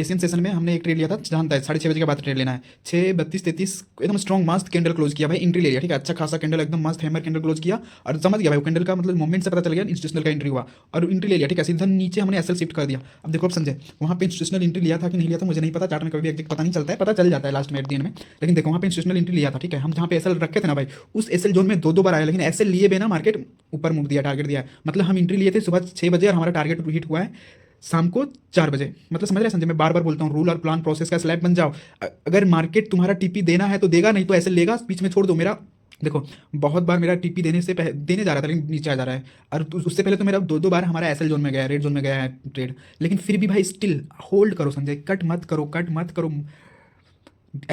Asian session में हमने एक ट्रेड लिया था, जानता है 6:30 बजे के बाद ट्रेड लेना है। 6:32-33 एकदम स्ट्रॉन्ग मस्त कैंडल क्लोज किया भाई, एंट्री ले लिया, ठीक है, अच्छा खासा कैंडल एकदम मस्त हैमर कैंडल क्लोज किया और समझ गया भाई वो कैंडल का मतलब मूवमेंट से पता चल गया इंस्टीट्यूशनल का एंट्री हुआ और एंट्री ले लिया, ठीक है, सीधा नीचे हमने एसएल शिफ्ट कर दिया। अब देखो, अब समझे वहाँ पे इंस्टीट्यूशनल एंट्री लिया था कि नहीं लिया था मुझे नहीं पता, चार्ट में कभी एग्जैक्ट पता नहीं चलता है, पता चल जाता है लास्ट में एट द एंड में। लेकिन देखो वहाँ पे इंस्टीट्यूशनल एंट्री लिया था, ठीक है, हम जहाँ पे एसएल रखे थे ना भाई, उस एसएल जोन में दो बार आया, लेकिन एसएल लिए बिना मार्केट ऊपर मूव दिया, टारगेट दिया, मतलब हम एंट्री लिए थे सुबह 6 बजे और हमारा टारगेट हिट हुआ है शाम को 4 बजे। मतलब समझ रहे हैं संजय, मैं बार बार बोलता हूँ रूल और प्लान प्रोसेस का स्लैब बन जाओ। अगर मार्केट तुम्हारा टीपी देना है तो देगा, नहीं तो ऐसे लेगा, बीच में छोड़ दो। मेरा देखो बहुत बार मेरा टीपी देने जा रहा था लेकिन नीचे आ जा रहा है, और उससे पहले तो मेरा दो बार हमारा एसएल जोन में गया है, रेड जोन में गया है ट्रेड, लेकिन फिर भी भाई स्टिल होल्ड करो संजय, कट मत करो, कट मत करो।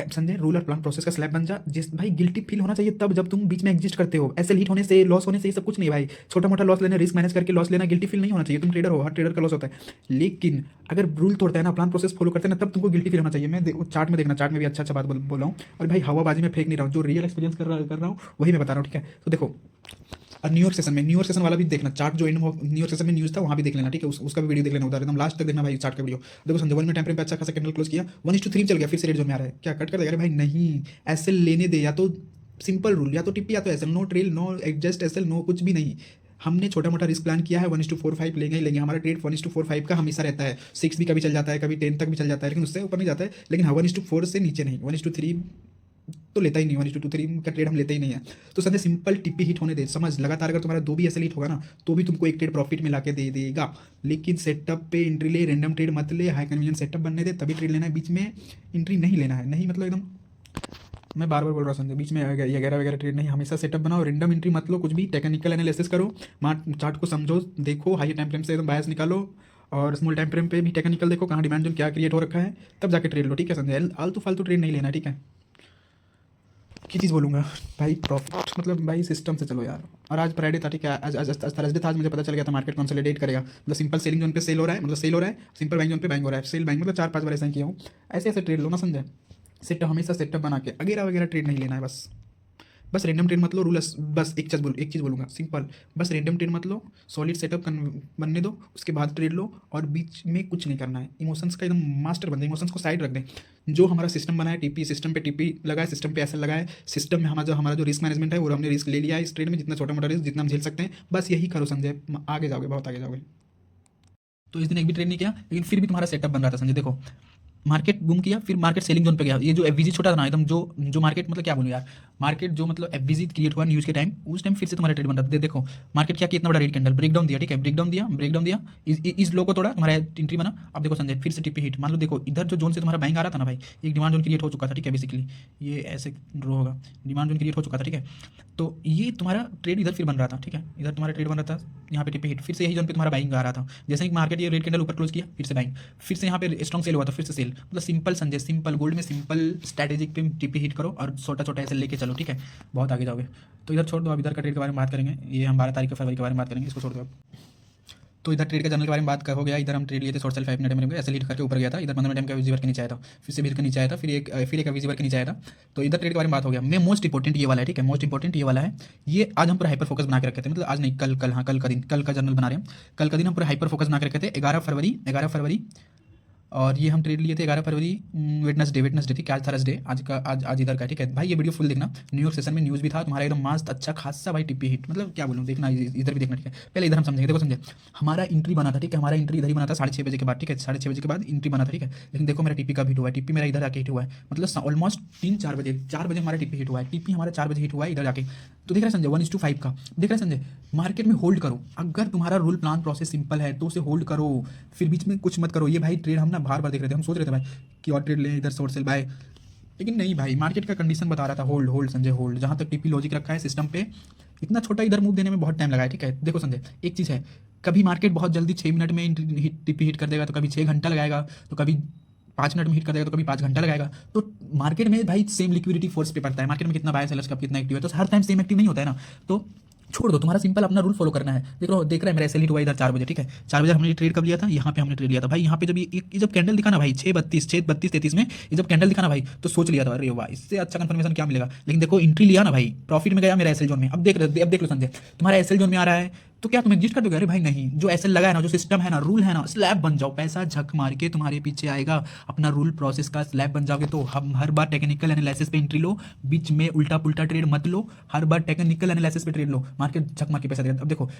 संजय रूल और प्लान प्रोसेस का स्लैब बन जा। जिस भाई गिल्टी फील होना चाहिए तब जब तुम बीच में एग्जिस्ट करते हो, ऐसे हिट होने से लॉस होने से ये सब कुछ नहीं भाई, छोटा मोटा लॉस लेना, रिस्क मैनेज करके लॉस लेना, गिल्टी फील नहीं होना चाहिए। तुम ट्रेडर हो, हर ट्रेडर का लॉस होता है, लेकिन अगर रूल तोड़ते हैं ना, प्लान प्रोसेस फॉलो करते हैं ना, तब तुमको गिल्टी फील होना चाहिए। मैं चार्ट में देखना, चार्ट में भी अच्छा अच्छा बात बोल रहा हूँ, और भाई हवाबाजी में फेंक नहीं रहा हूँ, जो रियल एक्सपीरियंस कर रहा हूँ वही मैं बता रहा हूँ, ठीक है। तो देखो, और न्यूयॉर्क सेशन वाला भी देखना, चार्ट जो न्यूयॉर्क सेशन में न्यूज़ था वहाँ भी देख लेना, ठीक है, उसका भी वीडियो देख लेना उधर, एकदम लास्ट तक देखना भाई चार्ट का वीडियो। देखो संजय 1 मिनट टाइम फ्रेम पे अच्छा खासा कैंडल क्लोज किया, 1:3 चल गया, फिर से रेड जोन में आ रहा है, क्या कट कर देगा? अरे भाई नहीं, ऐसे लेने दे, या तो सिंपल रूल, या तो टिप्पी या तो SL, no trail, no adjust SL, no कुछ भी नहीं। हमने छोटा मोटा रिस्क प्लान किया है, 1:45 लेंगे ही लेंगे, हमारा ट्रेड 1:45 का हमेशा रहता है, 6 भी कभी चल जाता है, कभी 10 तक भी चल जाता है, लेकिन उससे ऊपर नहीं जाता है। लेकिन हाँ 1:4 से नीचे नहीं, 1:3 तो लेता ही नहीं, 1:3 का ट्रेड हम लेते ही नहीं है। तो संजय सिंपल टिप्पी हिट होने दे, समझ, लगातार अगर तुम्हारा 2 भी एसएल हिट होगा ना तो भी तुमको एक ट्रेड प्रॉफिट में ला के दे देगा। लेकिन सेटअप पे एंट्री ले, रैंडम ट्रेड मत ले, हाई कन्वीनियंस सेटअप बनने दे तभी ट्रेड लेना है, बीच में एंट्री नहीं लेना है। नहीं मतलब एकदम मैं बार बार बोल रहा हूँ संजय, बीच में ये वगैरह वगैरह ट्रेड नहीं, हमेशा सेटअप बनाओ, रैंडम एंट्री मत लो, कुछ भी टेक्निकल एनालिसिस करो, चार्ट को समझो, देखो हाई टाइम फ्रेम से एकदम बायस निकालो, और स्मॉल टाइम फ्रेम पे भी टेक्निकल देखो कहाँ डिमांड जोन क्या क्रिएट हो रखा है, तब जाके ट्रेड लो, ठीक है संजय, आलतू फालतू ट्रेड नहीं लेना, ठीक है। की चीज़ बोलूँगा भाई, प्रॉफिट मतलब भाई सिस्टम से चलो यार। और आज फ्राइडे था, ठीक है, आज थर्सडे था, आज मुझे पता चल गया था मार्केट कंसोलिडेट करेगा, मतलब सिंपल सेलिंग जोन पे सेल हो रहा है, मतलब सेल हो रहा है, सिंपल बाइंग जोन पे बाइंग हो रहा है, सेल बाइंग मतलब 4-5 बार ऐसा ही किया हूँ। ऐसे ऐसे ट्रेड लो ना संजय, सेटअप हमेशा सेटअप बना के वगैरह वगैरह ट्रेड नहीं लेना है, बस रैंडम ट्रेड मत लो, रूल बस एक चीज़ बोलूँगा सिंपल, बस रैंडम ट्रेड मत लो, सॉलिड सेटअप बनने दो, उसके बाद ट्रेड लो, और बीच में कुछ नहीं करना है। इमोशंस का एकदम मास्टर बन जाए, इमोशंस को साइड रख दें। जो हमारा सिस्टम बना है, टीपी सिस्टम पे टीपी लगाए, सिस्टम पे एसएल लगाए, सिस्टम में हमारा जो रिस्क मैनेजमेंट है वो हमने रिस्क ले लिया है इस ट्रेड में, जितना छोटा मोटा रिस्क जितना हम झेल सकते हैं, बस यही करो संजय, आगे जाओगे, बहुत आगे जाओगे। तो इस दिन एक भी ट्रेड नहीं किया, लेकिन फिर भी तुम्हारा सेटअप बन रहा था संजय। देखो मार्केट बूम किया, फिर मार्केट सेलिंग जोन पे गया, ये जो एफवीजी छोटा था ना एकदम, जो मार्केट मतलब क्या बोलूँ यार, मार्केट जो मतलब एफवीजी क्रिएट हुआ न्यूज़ के टाइम, उस टाइम फिर से तुम्हारा ट्रेड बन रहा था। देखो मार्केट क्या किया, इतना बड़ा रेड कैंडल ब्रेकडाउन दिया, ठीक है, ब्रेकडाउन दिया, इस लो को तोड़ा, तुम्हारा एंट्री बना। अब देखो संजय फिर से टिप्पी हिट, मान लो देखो इधर जो जोन से तुम्हारा बाइंग आ रहा था ना भाई, एक डिमांड जोन क्रिएट हो चुका था, ठीक है, बेसिकली ये ऐसे ड्रो होगा, डिमांड जोन क्रिएट हो चुका था, ठीक है। तो ये तुम्हारा ट्रेड इधर फिर बन रहा था, ठीक है, इधर तुम्हारा ट्रेड बन रहा था, यहाँ पे टिप्पी हिट, फिर से यही जोन पे तुम्हारा बाइंग आ रहा था, जैसे ही मार्केट ये रेड कैंडल ऊपर क्लोज किया, फिर से बाइंग, फिर से यहाँ पे स्ट्रॉन्ग सेल हुआ था, फिर से सेल, मतलब सिंपल संजय, सिंपल गोल्ड में सिंपल स्ट्रैटेजिक पे टिप्पी हिट करो और छोटा छोटा ऐसे लेके चलो, ठीक है, बहुत आगे जाओगे। तो इधर छोड़ दो, अब इधर का ट्रेड के बारे में बात करेंगे, ये हम 12 तारीख फरवरी के बारे में बात करेंगे, इसको छोड़ दो अब। तो इधर ट्रेड का जर्नल के बारे में बात हो गया, इधर हम ट्रेड लिए थे शॉर्ट सेल 5 मिनट में ऐसे लीड करके ऊपर गया था, इधर 15 मिनट का विजिबर के नीचे आया था, फिर से भीड़ के नीचे आया था, फिर एक विजिबर के नीचे आया था। तो इधर ट्रेड के बारे में बात हो गया। मैं मोस्ट इंपॉर्टेंट ये वाला है, ठीक है, मोस्ट इंपॉर्टेंट ये वाला है, ये आज हम पूरा हाइपर फोकस बना के रखे थे, मतलब आज नहीं, कल हाँ कल का दिन, कल का जर्नल बना रहे हैं, कल का दिन हम पूरा हाइपर फोकस बना के रखे थे। 11 फरवरी और ये हम ट्रेड लिए थे 11 फरवरी, वेडनेसडे थी, क्या आज थर्सडे, आज इधर का, ठीक है भाई, ये वीडियो फुल देखना, न्यूयॉर्क सेशन में न्यूज़ भी था तुम्हारा, एकदम मस्त अच्छा खासा भाई टिप्पी हिट, मतलब क्या बोलूँ, देखना इधर भी देखना, ठीक है। पहले इधर हम समझेंगे, देखो समझे, हमारा एंट्री बना था, ठीक है, हमारा एंट्री इधर ही बना था 6:30 बजे के बाद, ठीक है, 6:30 बजे के बाद एंट्री बना था, ठीक है। लेकिन देखो मेरा टिप्पी कब हिट हुआ है, टिप्पी मेरा इधर आके हिट हुआ है, मतलब ऑलमोस्ट 3-4 बजे, 4 बजे हमारा टिप्पी हिट हुआ है, टिप्पी हमारा 4 बजे हिट हुआ है इधर जाके। तो देख रहे संजय 1:5 का, देख रहे संजय, मार्केट में होल्ड करो, अगर तुम्हारा रूल प्लान प्रोसेस सिंपल है तो उसे होल्ड करो, फिर बीच में कुछ मत करो। ये भाई ट्रेड हम ना बार बार देख रहे थे, हम सोच रहे थे भाई कि और ट्रेड लें, इधर शॉर्ट सेल बाय, लेकिन नहीं भाई, मार्केट का कंडीशन बता रहा था होल्ड, होल्ड संजय होल्ड, जहाँ तक टीपी लॉजिक रखा है सिस्टम पे, इतना छोटा इधर मूव देने में बहुत टाइम लगा है, ठीक है। देखो संजय एक चीज़ है, कभी मार्केट बहुत जल्दी 6 मिनट में टीपी हिट कर देगा, तो कभी 6 घंटा लगाएगा, तो कभी 5 मिनट में हिट कर देगा, तो कभी 5 घंटा लगाएगा। तो मार्केट में भाई सेम लिक्विडिटी फोर्स पे पड़ता है, मार्केट में कितना बाय सेलर्स का कितना एक्टिव है, तो हर टाइम सेम एक्टिव नहीं होता है ना। तो छोड़ दो, तुम्हारा सिंपल अपना रूल फॉलो करना है। देख रहा है मेरा एसएल हिट हुआ इधर 4 बजे, ठीक है, 4 बजे हमने ट्रेड कब लिया था, यहाँ पे हमने ट्रेड लिया था भाई, यहाँ पे जब ये जब कैंडल दिखा ना भाई 6:32-33 में, ये जब कैंडल दिखा ना भाई, तो सोच लिया था अरे वाह इससे अच्छा कंफर्मेशन क्या मिलेगा। लेकिन देखो एंट्री लिया ना भाई, प्रॉफिट में गया मेरा एसएल जोन में। अब देख लो संजय, तुम्हारा एसएल जोन में आ रहा है, तो क्या तुम एग्जिस्ट कर दोगे? अरे भाई नहीं, जो ऐसे लगा है ना, जो सिस्टम है ना, रूल है ना, स्लैब बन जाओ, पैसा झक मार के तुम्हारे पीछे आएगा, अपना रूल प्रोसेस का स्लैब बन जाओगे। तो हम हर बार टेक्निकल एनालिसिस पे एंट्री लो, बीच में उल्टा पुल्टा ट्रेड मत लो, हर बार टेक्निकल एनालिसिस पे ट्रेड लो, मार्केट झक मार के पैसा देगा। अब देखो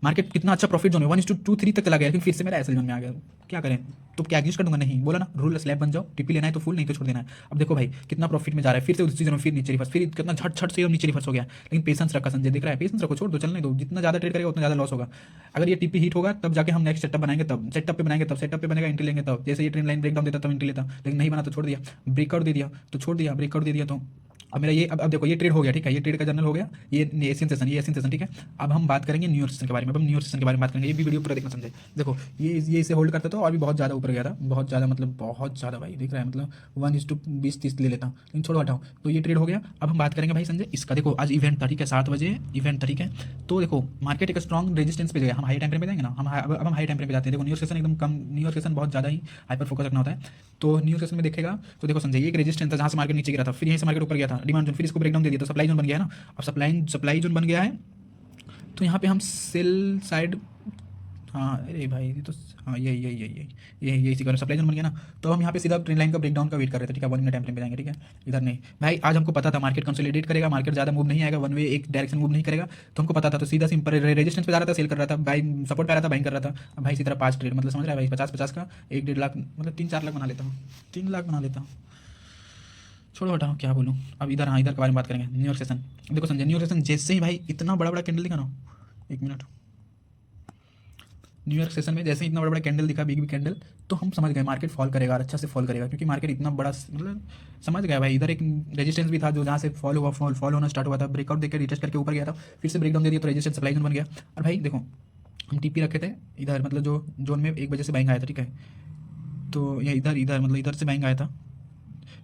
मार्केट कितना अच्छा प्रॉफिट जोन है, 1:2 3 तक चला गया, लेकिन फिर से मेरा एसएल जोन में आ गया, क्या करें? तो क्या एग्जिस्ट कर दूंगा? नहीं, बोला ना रूल स्लैब बन जाओ, टीपी लेना है तो फुल, नहीं तो छोड़ देना है। अब देखो भाई कितना प्रॉफिट में जा रहा है, फिर से उसी जोन, फिर नीचे रिवर्स, फिर कितना झट झट से नीचे रिवर्स हो गया। लेकिन पेशेंस रखा संजय, दिख रहा है, पेशेंस रखो, छोड़ दो, चलने दो, जितना ज़्यादा ट्रेड करेगा उतना ज़्यादा लॉस होगा। अगर ये टीपी हिट होगा तब जाके हम नेक्स्ट सेटअप बनाएंगे, तब सेटअप पे बनाएंगे, तब सेटअप पे बनेगा, एंट्री लेंगे तब। जैसे ये ट्रेंड लाइन ब्रेकडाउन देता तब एंट्री लेता, लेकिन नहीं बना तो छोड़ दिया, ब्रेकआउट दे दिया तो छोड़ दिया, ब्रेकआउट दे दिया तो अब मेरा ये अब देखो ये ट्रेड हो गया, ठीक है, ये ट्रेड का जर्नल हो गया, ये एशियन सेशन, ये एशियन सेशन, ठीक है। अब हम बात करेंगे न्यूयॉर्क सेशन के बारे में, अब हम न्यूयॉर्क सेशन के बारे में बात करेंगे, ये भी वीडियो पूरा देखना समझे। देखो ये इसे होल्ड करता था और भी बहुत ज़्यादा ऊपर गया था, बहुत ज़्यादा, मतलब बहुत ज़्यादा भाई, दिख रहा है, मतलब 1:20 30 ले लेता, लेकिन छोड़ो हटाओ। तो ये ट्रेड हो गया। अब हम बात करेंगे भाई संजय इसका, देखो आज इवेंट था, ठीक है, 7 बजे इवेंट था, ठीक है। तो देखो मार्केट एक स्ट्रॉन्ग रेजिस्टेंस पे गया, हम हाई टाइम फ्रेम पे जाएंगे ना, अब हम हाई टाइम फ्रेम पे जाते हैं। देखो न्यूयॉर्क सेशन एकदम कम, न्यूयॉर्क सेशन बहुत ज़्यादा ही हाइपर फोकस रखना होता है। तो न्यूयॉर्क सेशन में देखेगा तो देखो संजय ये एक रेजिस्टेंस था जहाँ से मार्केट नीचे गिरा था, फिर यहीं से मार्केट ऊपर गया था, डिमांड जोन, फिर इसको ब्रेकडाउन दे दिया, तो सप्लाई जोन बन गया है ना। अब सप्लाई जोन बन गया है, तो यहाँ पे हम सेल साइड, हाँ अरे भाई ये तो, हाँ यही इसी कारण सप्लाई जोन बन गया ना। तो हम यहाँ पे सीधा ट्रेंड लाइन का ब्रेकडाउन का वेट कर रहे थे, ठीक है, 1 मिनट टाइम फ्रेम पे जाएंगे, ठीक है। इधर नहीं भाई, आज हमको पता था मार्केट कंसोलिडेट करेगा, मार्केट ज़्यादा मूव नहीं आएगा, वन वे एक डायरेक्शन मूव नहीं करेगा, तो हमको पता था। तो सीधा सिंपल रेजिस्टेंस पे जा रहा था, सेल कर रहा था, बाई सपोर्ट पे आ रहा था, बाइंग कर रहा था। अब भाई इसी तरह 5 ट्रेड, मतलब समझ रहा है भाई, 50-50 का 1-1.5 लाख, मतलब 3-4 लाख बना लेता हूँ, 3 लाख बना लेता हूँ। छोड़ो हटाओ, क्या बोलूँ। अब इधर, हाँ इधर के बारे में बात करेंगे, न्यूयॉर्क सेशन। देखो संजय न्यूयॉर्क सेशन जैसे ही भाई इतना बड़ा बड़ा कैंडल दिखा ना, 1 मिनट, न्यूयॉर्क सेशन में जैसे ही इतना बड़ा बड़ा कैंडल दिखा, बिग बिग कैंडल, तो हम समझ गए मार्केट फॉल करेगा और अच्छा से फॉल करेगा, क्योंकि मार्केट इतना बड़ा, मतलब समझ गया भाई। इधर एक रेजिस्टेंस भी था जो जहाँ से फॉल हुआ, फॉल होना स्टार्ट हुआ था, ब्रेकआउट देकर रिटेस्ट करके ऊपर गया था, फिर से ब्रेकडाउन दे दिया तो रेजिस्टेंस सप्लाई जोन बन गया। और भाई देखो हम टीपी रखे थे इधर, मतलब जो जोन में 1 बजे से बाइंग आया था, ठीक है। तो ये इधर इधर मतलब इधर से बाइंग आया था,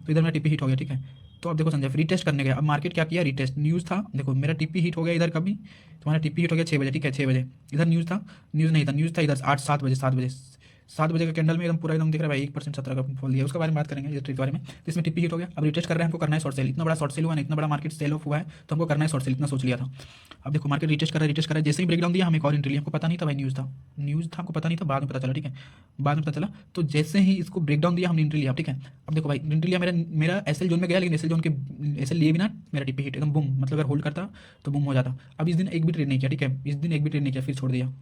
तो इधर मेरा टीपी हिट हो गया, ठीक है। तो अब देखो संजय रीटेस्ट करने गया, अब मार्केट क्या किया, रीटेस्ट न्यूज़ था, देखो मेरा टीपी हिट हो गया इधर कभी, तुम्हारा टीपी हिट हो गया 6 बजे, ठीक है, 6 बजे। इधर न्यूज़ था, न्यूज़ नहीं था, न्यूज़ था इधर 8 7 बजे, 7 बजे का कैंडल में एकदम पूरा एकदम दिख रहा है भाई, 1% 17 का फॉल दिया, उसके बारे में बात करेंगे, इस ट्रेड के बारे में। तो इसमें टीपी हिट हो गया, अब रिटेस्ट कर रहे हैं, हमको करना है शॉर्ट सेल, इतना बड़ा शॉर्ट सेल हुआ ना, इतना बड़ा मार्केट सेल ऑफ हुआ है, तो हमको करना है शॉर्ट सेल, इतना सोच लिया था। अब देखो मार्केट रिटेस्ट कर रहा है, जैसे ही ब्रेकडाउन दिया हम एक और एंट्री लिया, हमको पता नहीं था भाई, न्यूज़ था हमको पता नहीं था, बाद में पता चला, ठीक है, बाद में पता चला। तो जैसे ही इसको ब्रेकडाउन दिया हमने एंट्री लिया, ठीक है। अब देखो भाई एंट्री लिया, मेरा मेरा एसएल जोन में गया, लेकिन एसएल जोन के एसएल लिए बिना मेरा टीपी हिट एकदम बूम, मतलब अगर होल्ड करता तो बूम हो जाता। अब इस दिन एक भी ट्रेड नहीं किया, ठीक है, इस दिन एक भी ट्रेड नहीं किया, फिर छोड़ दिया।